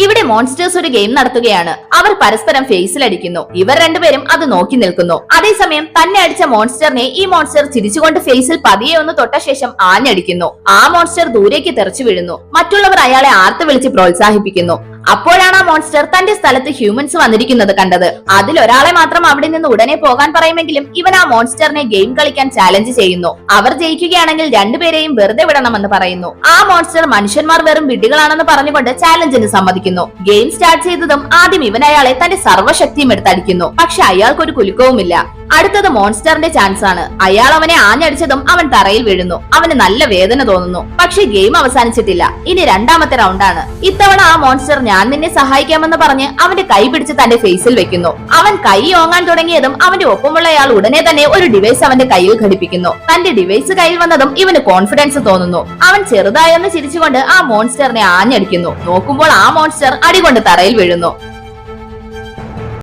ഇവിടെ മോൺസ്റ്റേഴ്സ് ഒരു ഗെയിം നടത്തുകയാണ്. അവർ പരസ്പരം ഫേസിൽ അടിക്കുന്നു. ഇവർ രണ്ടുപേരും അത് നോക്കി നിൽക്കുന്നു. അതേസമയം തന്നെ അടിച്ച മോൺസ്റ്ററിനെ ഈ മോൺസ്റ്റർ ചിരിച്ചുകൊണ്ട് ഫേസിൽ പതിയെ ഒന്ന് തൊട്ട ശേഷം ആഞ്ഞടിക്കുന്നു. ആ മോൺസ്റ്റർ ദൂരേക്ക് തെറിച്ചു വീഴുന്നു. മറ്റുള്ളവർ അയാളെ ആർത്ത് വിളിച്ച് പ്രോത്സാഹിപ്പിക്കുന്നു. അപ്പോഴാണ് ആ മോൺസ്റ്റർ തന്റെ സ്ഥലത്ത് ഹ്യൂമൻസ് വന്നിരിക്കുന്നത് കണ്ടത്. അതിലൊരാളെ മാത്രം അവിടെ നിന്ന് ഉടനെ പോകാൻ പറയുമെങ്കിലും ഇവൻ ആ മോൺസ്റ്ററിനെ ഗെയിം കളിക്കാൻ ചാലഞ്ച് ചെയ്യുന്നു. അവർ ജയിക്കുകയാണെങ്കിൽ രണ്ടുപേരെയും വെറുതെ വിടണമെന്ന് പറയുന്നു. ആ മോൺസ്റ്റർ മനുഷ്യന്മാർ വെറും വിഡ്ഢികളാണെന്ന് പറഞ്ഞുകൊണ്ട് ചാലഞ്ചിന് സമ്മതിക്കുന്നു. ഗെയിം സ്റ്റാർട്ട് ചെയ്തതും ആദ്യം ഇവൻ അയാളെ തന്റെ സർവ്വശക്തിയും എടുത്തടിക്കുന്നു. പക്ഷെ അയാൾക്കൊരു കുലുക്കവുമില്ല. അടുത്തത് മോൺസ്റ്ററിന്റെ ചാൻസ് ആണ്. അയാൾ അവനെ ആഞ്ഞടിച്ചതും അവൻ തറയിൽ വീഴുന്നു. അവന് നല്ല വേദന തോന്നുന്നു. പക്ഷെ ഗെയിം അവസാനിച്ചിട്ടില്ല. ഇനി രണ്ടാമത്തെ റൗണ്ടാണ്. ഇത്തവണ ആ മോൺസ്റ്റർ ഞാൻ നിന്നെ സഹായിക്കാമെന്ന് പറഞ്ഞ് അവന്റെ കൈ പിടിച്ച് തന്റെ ഫേസിൽ വെക്കുന്നു. അവൻ കൈ ഓങ്ങാൻ തുടങ്ങിയതും അവന്റെ ഒപ്പമുള്ളയാൾ ഉടനെ തന്നെ ഒരു ഡിവൈസ് അവന്റെ കയ്യിൽ ഘടിപ്പിക്കുന്നു. തന്റെ ഡിവൈസ് കയ്യിൽ വന്നതും ഇവന് കോൺഫിഡൻസ് തോന്നുന്നു. അവൻ ചെറുതായൊന്ന് ചിരിച്ചുകൊണ്ട് ആ മോൺസ്റ്ററിനെ ആഞ്ഞടിക്കുന്നു. നോക്കുമ്പോൾ ആ മോൺസ്റ്റർ അടികൊണ്ട് തറയിൽ വീഴുന്നു.